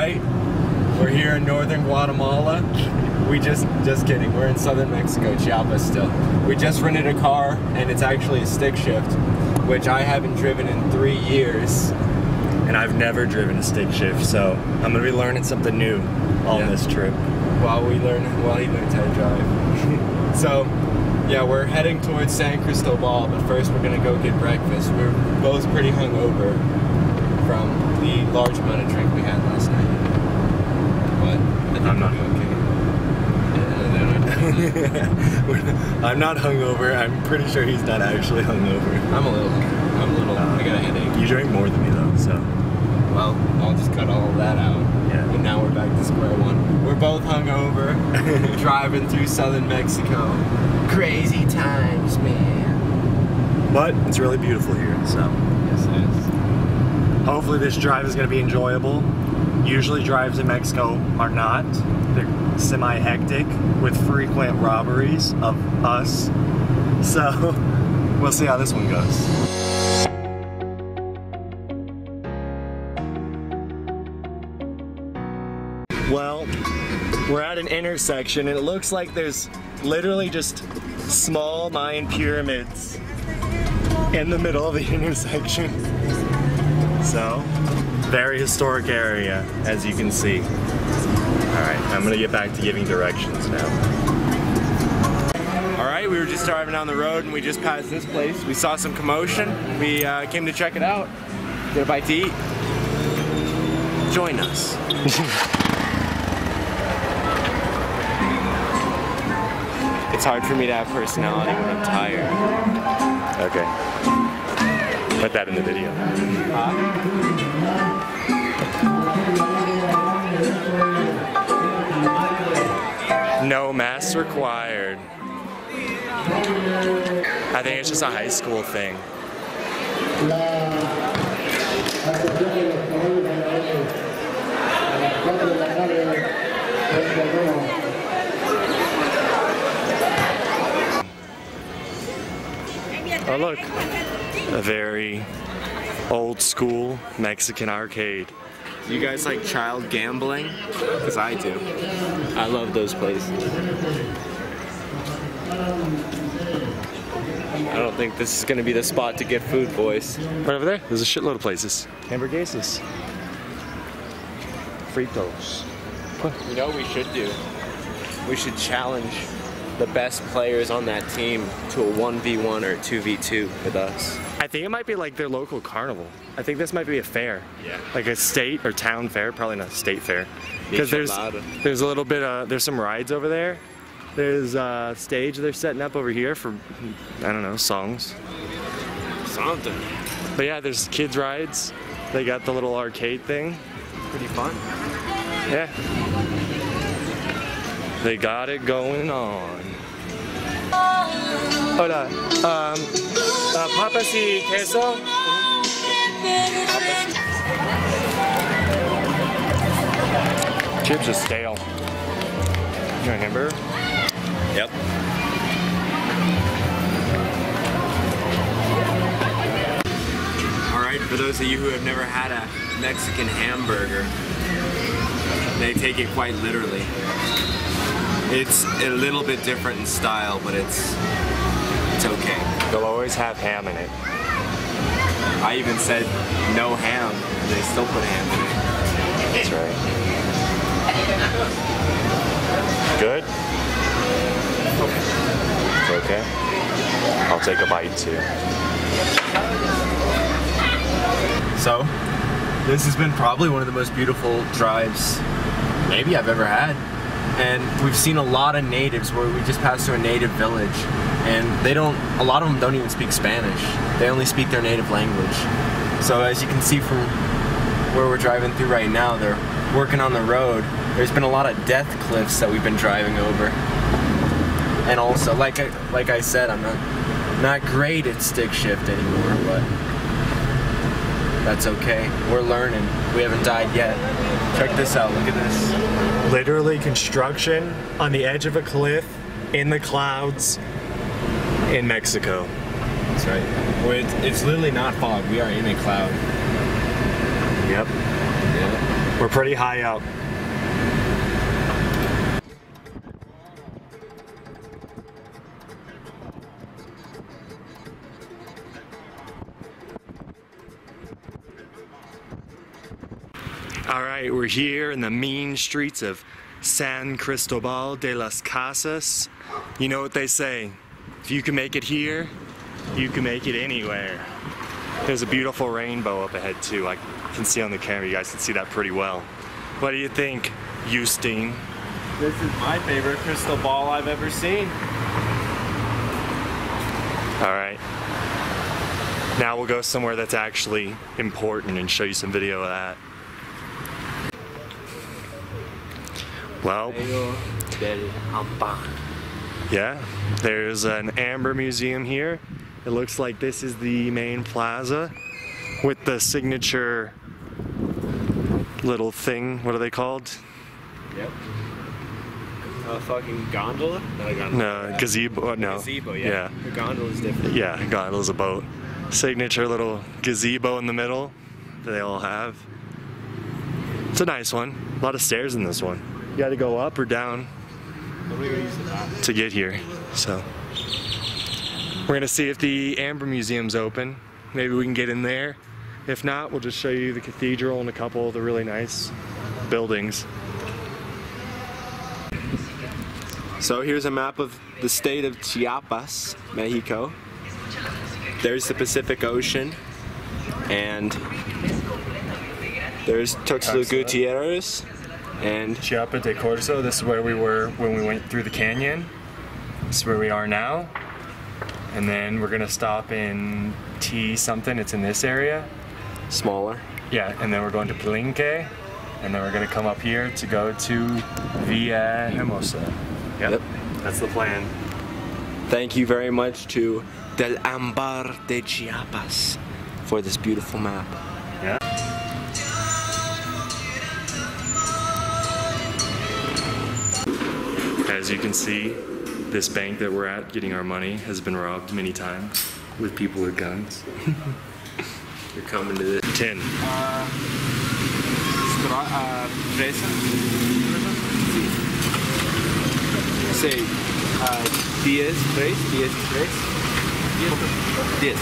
right. We're here in northern Guatemala. We just kidding. We're in southern Mexico, Chiapas still. We just rented a car, and it's actually a stick shift, which I haven't driven in 3 years. And I've never driven a stick shift, so I'm gonna be learning something new on this trip. While he learns how to drive. So, yeah, we're heading towards San Cristobal, but first we're gonna go get breakfast. We're both pretty hungover from the large amount of drink we had last night. But I think I'm not okay. I'm not hungover. I'm pretty sure he's not actually hungover. I'm a little. I got a headache. You drink more than me though, so. Well, I'll just cut all of that out. Yeah. And now we're back to square one. We're both hungover, driving through southern Mexico. Crazy times, man. But it's really beautiful here, so. Yes, it is. Hopefully this drive is going to be enjoyable. Usually drives in Mexico are not. They're semi-hectic with frequent robberies of us. So we'll see how this one goes. Well, we're at an intersection and it looks like there's literally just small Mayan pyramids in the middle of the intersection. So, very historic area, as you can see. Alright, I'm gonna get back to giving directions now. Alright, we were just driving down the road and we just passed this place. We saw some commotion. We came to check it out. Get a bite to eat. Join us. It's hard for me to have personality when I'm tired. Okay. Put that in the video. No masks required. I think it's just a high school thing. Oh look, a very old school Mexican arcade. You guys like child gambling? Because I do. I love those places. I don't think this is going to be the spot to get food, boys. Right over there, there's a shitload of places. Hamburguesas. Fritos. You know what we should do? We should challenge the best players on that team to a 1v1 or 2v2 with us. I think it might be like their local carnival. I think this might be a fair. Yeah. Like a state or town fair, probably not a state fair. Because there's a little bit there's some rides over there. There's a stage they're setting up over here for, I don't know, songs. Something. But yeah, there's kids rides. They got the little arcade thing. Pretty fun. Yeah. They got it going on. Hola. Papas y queso? Chips are stale. You want a hamburger? Yep. Alright, for those of you who have never had a Mexican hamburger, they take it quite literally. It's a little bit different in style, but it's okay. They'll always have ham in it. I even said no ham, and they still put ham in it. That's right. Good? It's okay. I'll take a bite too. So, this has been probably one of the most beautiful drives maybe I've ever had. And we've seen a lot of natives where we just passed through a native village and a lot of them don't even speak Spanish. They only speak their native language. So as you can see from where we're driving through right now, they're working on the road. There's been a lot of death cliffs that we've been driving over. And also, like I said, I'm not great at stick shift anymore, but that's okay. We're learning. We haven't died yet. Check this out, look at this. Literally construction on the edge of a cliff in the clouds in Mexico. That's right. Well, it's literally not fog. We are in a cloud. Yep. Yeah. We're pretty high up. Alright, we're here in the mean streets of San Cristobal de las Casas. You know what they say, if you can make it here, you can make it anywhere. There's a beautiful rainbow up ahead too. I can see on the camera, you guys can see that pretty well. What do you think, Justine? This is my favorite crystal ball I've ever seen. Alright. Now we'll go somewhere that's actually important and show you some video of that. Well, yeah, there's an amber museum here. It looks like this is the main plaza with the signature little thing. What are they called? Yep. A fucking gondola? Not a gondola. No, gazebo. No. Gazebo, yeah. The gondola is different. Yeah, gondola's a boat. Signature little gazebo in the middle that they all have. It's a nice one. A lot of stairs in this one. You got to go up or down to get here. So we're gonna see if the Amber Museum's open. Maybe we can get in there. If not, we'll just show you the cathedral and a couple of the really nice buildings. So here's a map of the state of Chiapas, Mexico. There's the Pacific Ocean, and there's Tuxtla Gutierrez, and Chiapas de Corzo. This is where we were when we went through the canyon. This is where we are now. And then we're gonna stop in T something. It's in this area. smaller. Yeah, and then we're going to Palenque, and then we're gonna come up here to go to Villa Hermosa. Yep. That's the plan. Thank you very much to Del Ambar de Chiapas for this beautiful map. Yeah. As you can see, this bank that we're at getting our money has been robbed many times with people with guns. You're coming to this. 10. Fresa? Say, 10 tres, 10 tres. 10.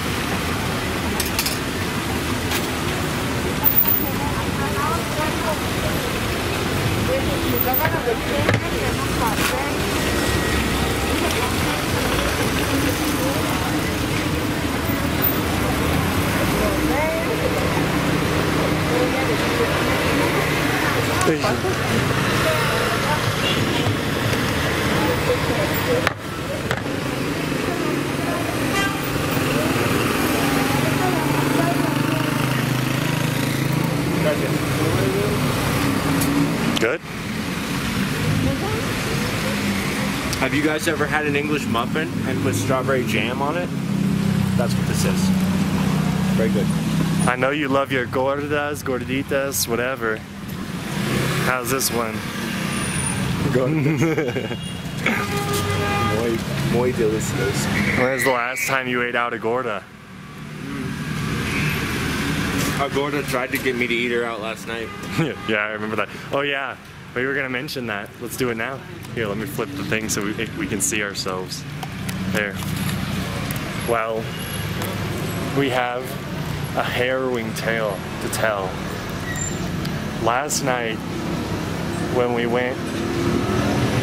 Thank you. Good? Have you guys ever had an English muffin and put strawberry jam on it? That's what this is. Very good. I know you love your gordas, gorditas, whatever. How's this one? Muy delicioso. When's the last time you ate out a gorda? Our Gorda tried to get me to eat her out last night. Yeah, I remember that. Oh yeah, we were gonna mention that. Let's do it now. Here, let me flip the thing so we can see ourselves. There. Well, we have a harrowing tale to tell. Last night, when we went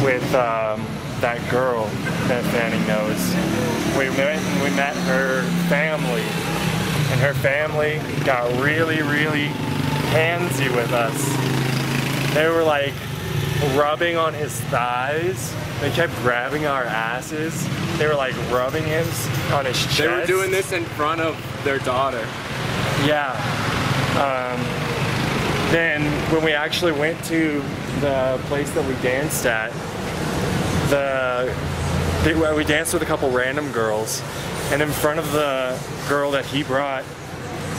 with that girl that Fanny knows, we met her family, and her family got really, really handsy with us. They were like rubbing on his thighs. They kept grabbing our asses. They were like rubbing him on his chest. They were doing this in front of their daughter. Yeah. Then when we actually went to the place that we danced at, we danced with a couple random girls, and in front of the girl that he brought,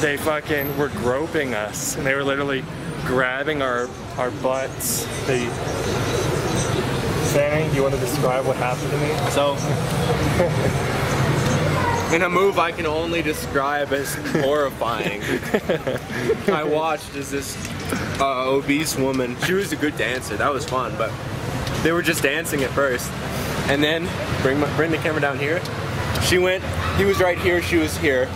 they fucking were groping us, and they were literally grabbing our butts. Fanny, you want to describe what happened to me? So, in a move I can only describe as horrifying, I watched as this obese woman. She was a good dancer. That was fun, but they were just dancing at first. And then, bring the camera down here. She went, he was right here, she was here.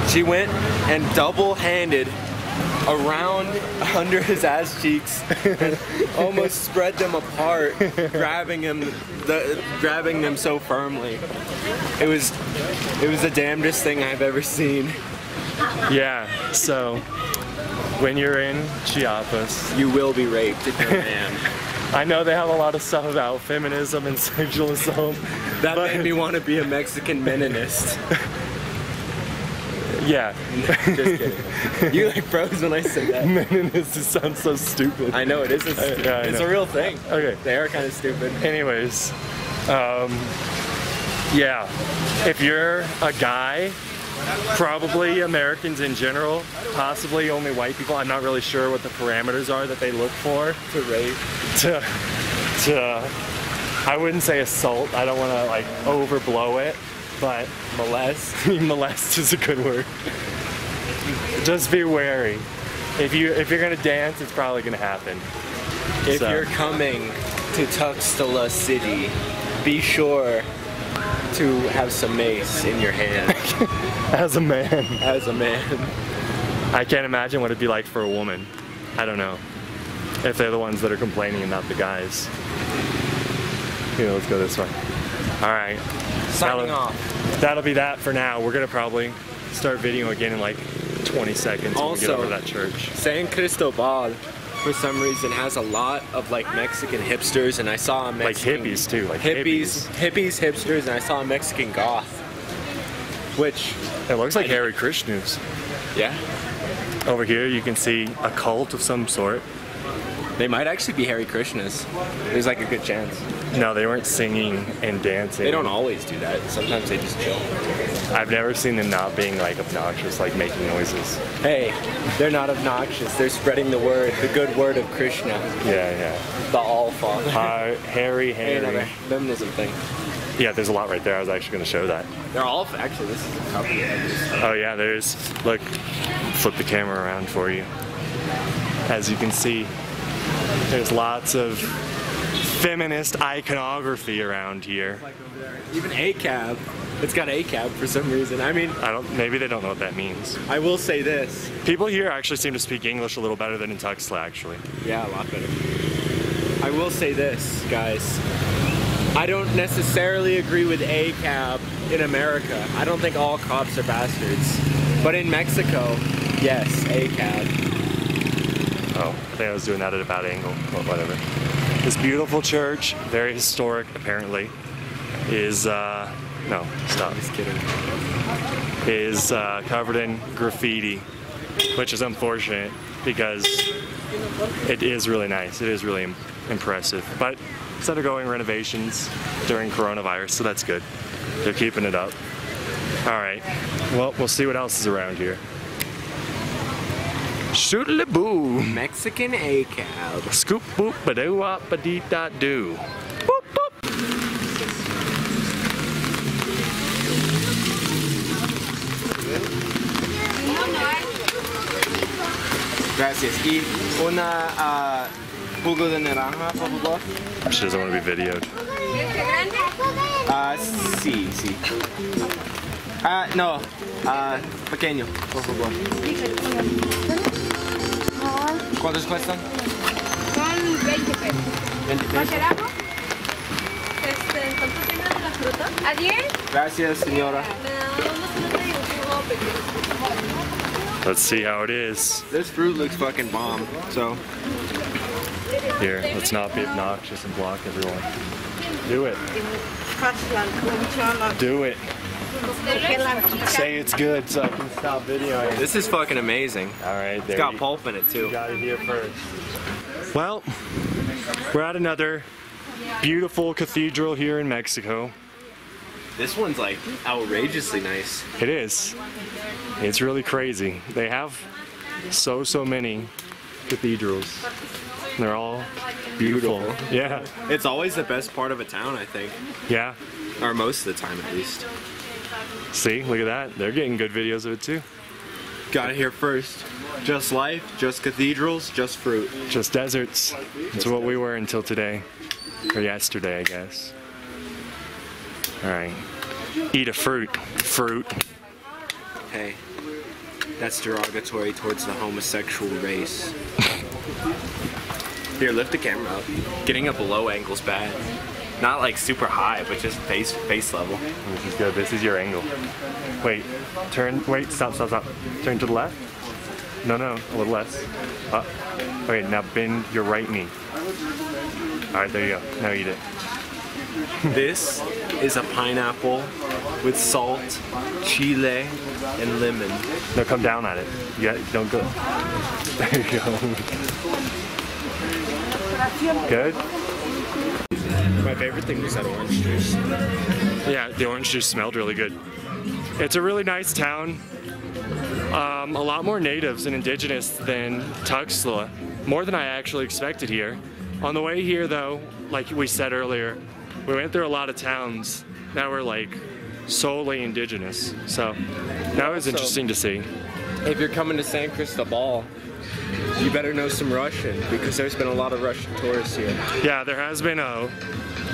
She went and double-handed around under his ass cheeks and almost spread them apart, grabbing them so firmly. It was the damnedest thing I've ever seen. Yeah, so when you're in Chiapas, you will be raped if you're a man. I know they have a lot of stuff about feminism and sexual assault. That made me want to be a Mexican Meninist. Yeah. Just kidding. You like froze when I said that. Meninist sounds so stupid. I know, it is. It's a real thing. Okay. They are kind of stupid. Anyways, yeah. If you're a guy, probably Americans in general, possibly only white people. I'm not really sure what the parameters are that they look for To rape. To I wouldn't say assault. I don't want to like overblow it, but molest. Molest is a good word. Just be wary. If you're gonna dance, it's probably gonna happen. If you're coming to Tuxtla City, be sure to have some mace in your hand. As a man. As a man. I can't imagine what it'd be like for a woman. I don't know. If they're the ones that are complaining and not the guys. Here, let's go this way. Alright. Signing off. That'll be that for now. We're gonna probably start video again in like 20 seconds when we get over to that church. San Cristobal, for some reason, has a lot of like Mexican hipsters, and I saw a Mexican... Like hippies too, like hippies, hipsters, and I saw a Mexican goth. Which... It looks like Hare Krishnas. Yeah. Over here you can see a cult of some sort. They might actually be Hare Krishnas. There's like a good chance. No, they weren't singing and dancing. They don't always do that. Sometimes they just chill. I've never seen them not being like obnoxious, like making noises. Hey, they're not obnoxious. They're spreading the word, the good word of Krishna. Yeah. The All-Father. Harry. Another feminism thing. Yeah, there's a lot right there. I was actually going to show that. They're all, actually, this is a cover of this. Oh yeah, there's, look, flip the camera around for you. As you can see, there's lots of feminist iconography around here. Like over there. Even ACAB. It's got ACAB for some reason. I mean, maybe they don't know what that means. I will say this. People here actually seem to speak English a little better than in Tuxtla, actually. Yeah, a lot better. I will say this, guys. I don't necessarily agree with ACAB in America. I don't think all cops are bastards. But in Mexico, yes, ACAB. Oh, I think I was doing that at a bad angle, but whatever. This beautiful church, very historic apparently, is, no, stop. Just kidding. Is covered in graffiti, which is unfortunate because it is really nice. It is really impressive. But it's undergoing renovations during coronavirus, so that's good. They're keeping it up. All right, well, we'll see what else is around here. Shoodly-boo. Mexican ACAB. Scoop boop ba doo wop ba dee da doo. Boop boop. Gracias. Y una jugo de naranja, por favor. She doesn't want to be videoed. Sí. No. Pequeño, por favor. ¿Cuántos cuestan? Son 20 pesos. 20 pesos. ¿Cualquier agua? ¿Cuánto tiene de la fruta? ¿A 10? Gracias, señora. Me da una fruta y un jugo pequeño. Let's see how it is. This fruit looks fucking bomb, so. Here, let's not be obnoxious and block everyone. Do it. Do it. Say it's good so I can stop videoing. This is fucking amazing. Alright, It's got pulp in it too. You got it here first. Well, we're at another beautiful cathedral here in Mexico. This one's like outrageously nice. It is. It's really crazy. They have so many cathedrals. They're all beautiful. Yeah. It's always the best part of a town, I think. Yeah. Or most of the time, at least. See, look at that. They're getting good videos of it too. Got it here first. Just life, just cathedrals, just fruit. Just deserts. That's what we were until today. Or yesterday, I guess. Alright. Eat a fruit. Fruit. Hey, that's derogatory towards the homosexual race. Here, lift the camera up. Getting a below angle's bad. Not like super high, but just face level. This is good. This is your angle. Wait. Turn. Wait. Stop. Turn to the left. No. A little less. Up. Okay. Now bend your right knee. All right. There you go. Now eat it. This is a pineapple with salt, chile, and lemon. No, come down at it. Yeah. Don't go. There you go. Good. My favorite thing was that orange juice. Yeah, the orange juice smelled really good. It's a really nice town. A lot more natives and indigenous than Tuxtla. More than I actually expected here. On the way here though, like we said earlier, we went through a lot of towns that were like solely indigenous. So that was interesting to see. If you're coming to San Cristobal, you better know some Russian because there's been a lot of Russian tourists here. Yeah, there has been a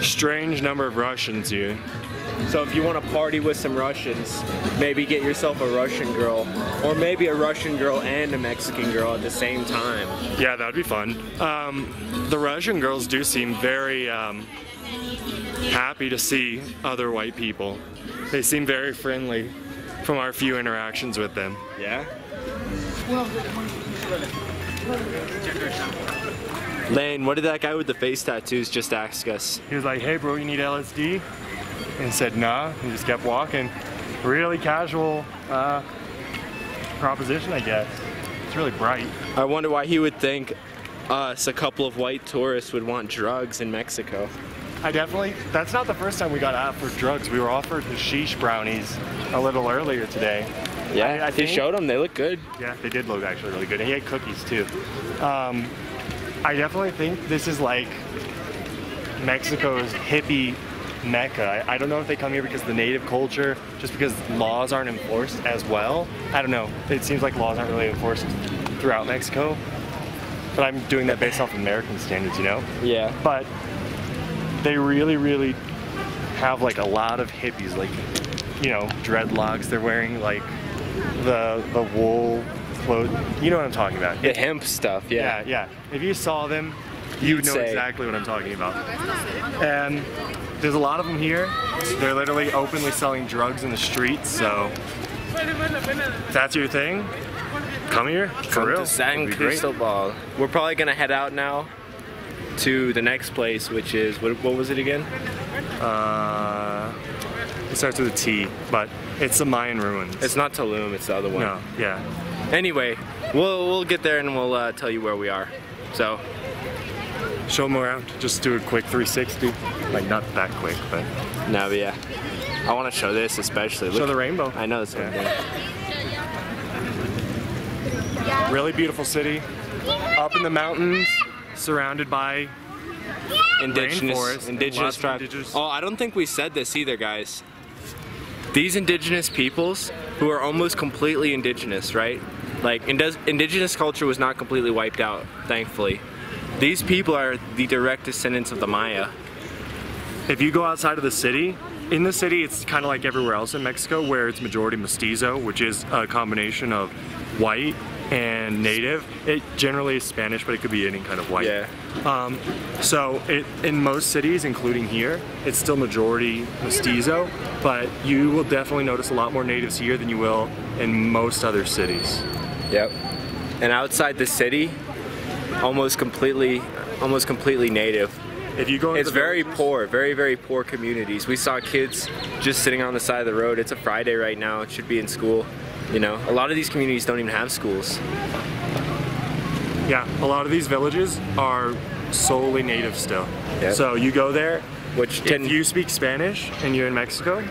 strange number of Russians here. So if you want to party with some Russians, maybe get yourself a Russian girl, or maybe a Russian girl and a Mexican girl at the same time. Yeah, that'd be fun. The Russian girls do seem very happy to see other white people. They seem very friendly from our few interactions with them. Yeah? Lane, what did that guy with the face tattoos just ask us? He was like, hey bro, you need LSD? And he said, nah, and just kept walking. Really casual proposition, I guess. It's really bright. I wonder why he would think us, a couple of white tourists, would want drugs in Mexico. That's not the first time we got offered drugs. We were offered hashish brownies a little earlier today. Yeah, I think, he showed them, they look good. Yeah, they did look actually really good. And he had cookies too. I definitely think this is like Mexico's hippie mecca. I don't know if they come here because of the native culture, just because laws aren't enforced as well. I don't know. It seems like laws aren't really enforced throughout Mexico. But I'm doing that based off of American standards, you know? Yeah. But they really have like a lot of hippies, like, you know, dreadlocks. They're wearing like the wool clothes. You know what I'm talking about. The hemp stuff, yeah. Yeah. If you saw them, you'd know exactly what I'm talking about. And there's a lot of them here. They're literally openly selling drugs in the streets, so if that's your thing, come here. For real. To San Cristobal. We're probably gonna head out now to the next place, which is, what was it again? It starts with a T, but it's the Mayan ruins. It's not Tulum, it's the other one. No, yeah. Anyway, we'll get there and we'll tell you where we are. So, show them around. Just do a quick 360. Like, not that quick, but. No, but yeah. I want to show this especially. Show the rainbow. I know this one. Really beautiful city. Up in the mountains, surrounded by indigenous tribes. Oh, I don't think we said this either, guys. These indigenous peoples who are almost completely indigenous, right? Like, indigenous culture was not completely wiped out, thankfully. These people are the direct descendants of the Maya. If you go outside of the city, in the city it's kind of like everywhere else in Mexico where it's majority mestizo, which is a combination of white and native. It generally is Spanish, but it could be any kind of white. Yeah. So in most cities, including here, it's still majority mestizo, but you will definitely notice a lot more natives here than you will in most other cities. Yep. And outside the city, almost completely native. If you go into it's very poor, very poor communities. We saw kids just sitting on the side of the road. It's a Friday right now. It should be in school. You know, a lot of these communities don't even have schools. Yeah, a lot of these villages are solely native still. Yep. So you go there, which if you speak Spanish and you're in Mexico,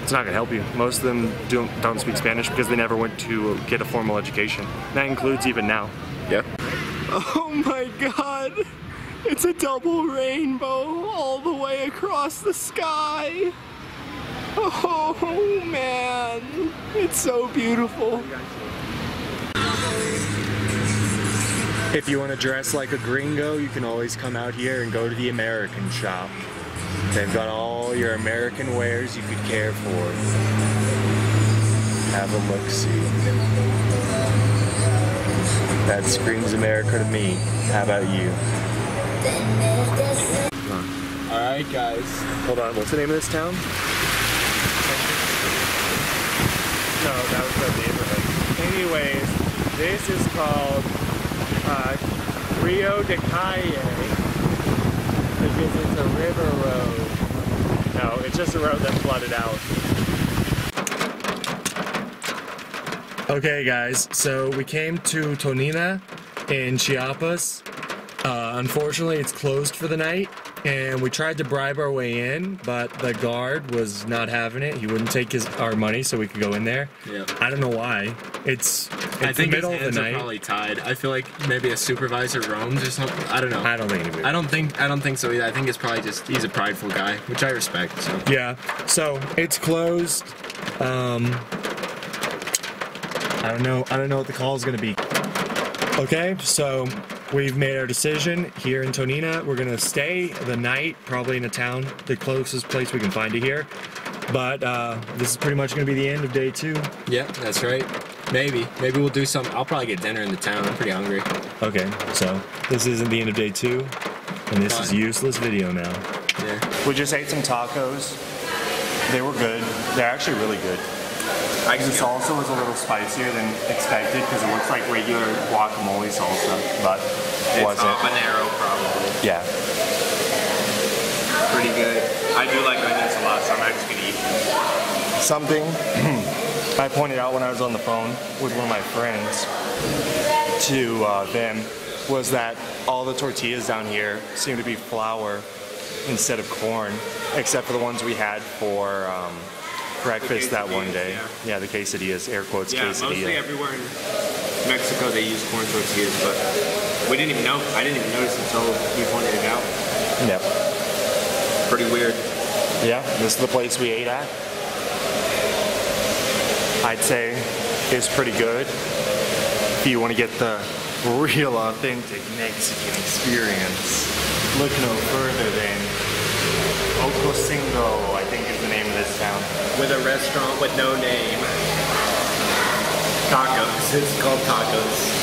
it's not gonna help you. Most of them don't speak Spanish because they never went to get a formal education. That includes even now. Yep. Oh my God, it's a double rainbow all the way across the sky. Oh man, it's so beautiful. If you want to dress like a gringo, you can always come out here and go to the American shop. They've got all your American wares you could care for. Have a look-see. That screams America to me. How about you? Alright guys. Hold on, what's the name of this town? No, that was the neighborhood. Anyways, this is called Rio de Calle because it's a river road. No, it's just a road that flooded out. Okay guys, so we came to Tonina in Chiapas. Unfortunately, it's closed for the night, and we tried to bribe our way in, but the guard was not having it. He wouldn't take our money so we could go in there. Yeah. I don't know why. It's I think the middle his hands of the night. Are probably tied. I feel like maybe a supervisor roams or something. I don't know. I don't think he would. I don't think so either. I think it's probably just he's a prideful guy, which I respect. So. Yeah. So it's closed. I don't know what the call is gonna be. Okay, so we've made our decision here in Tonina. We're gonna stay the night, probably in a town, the closest place we can find to here. But this is pretty much gonna be the end of day 2. Yeah, that's right. Maybe we'll do some. I'll probably get dinner in the town. I'm pretty hungry. Okay, so this isn't the end of day 2, and this is useless video now. Yeah. We just ate some tacos. They were good. They're actually really good. The salsa was a little spicier than expected because it looks like regular guacamole salsa, but it wasn't. It's habanero probably. Yeah. Pretty good. I do like onions a lot, so I'm actually gonna eat them. Something I pointed out when I was on the phone with one of my friends to them was that all the tortillas down here seem to be flour instead of corn, except for the ones we had for breakfast that one day. Yeah, the quesadillas, air quotes quesadilla. Mostly everywhere in Mexico they use corn tortillas, but we didn't even know. I didn't even notice until you pointed it out. Yep. Pretty weird. Yeah, this is the place we ate at. I'd say it's pretty good. If you want to get the real authentic Mexican experience, look no further than Ocosingo, I think is the name of this town. With a restaurant with no name. Tacos. It's called Tacos.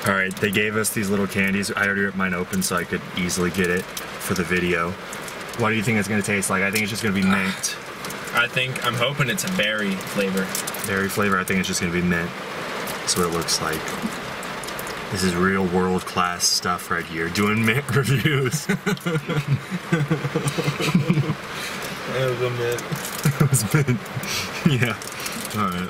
Alright, they gave us these little candies. I already ripped mine open so I could easily get it for the video. What do you think it's going to taste like? I think it's just going to be mint. I'm hoping it's a berry flavor. Berry flavor, I think it's just going to be mint. That's what it looks like. This is real world-class stuff right here. Doing mint reviews. It was a mint. It was mint. Yeah. Alright.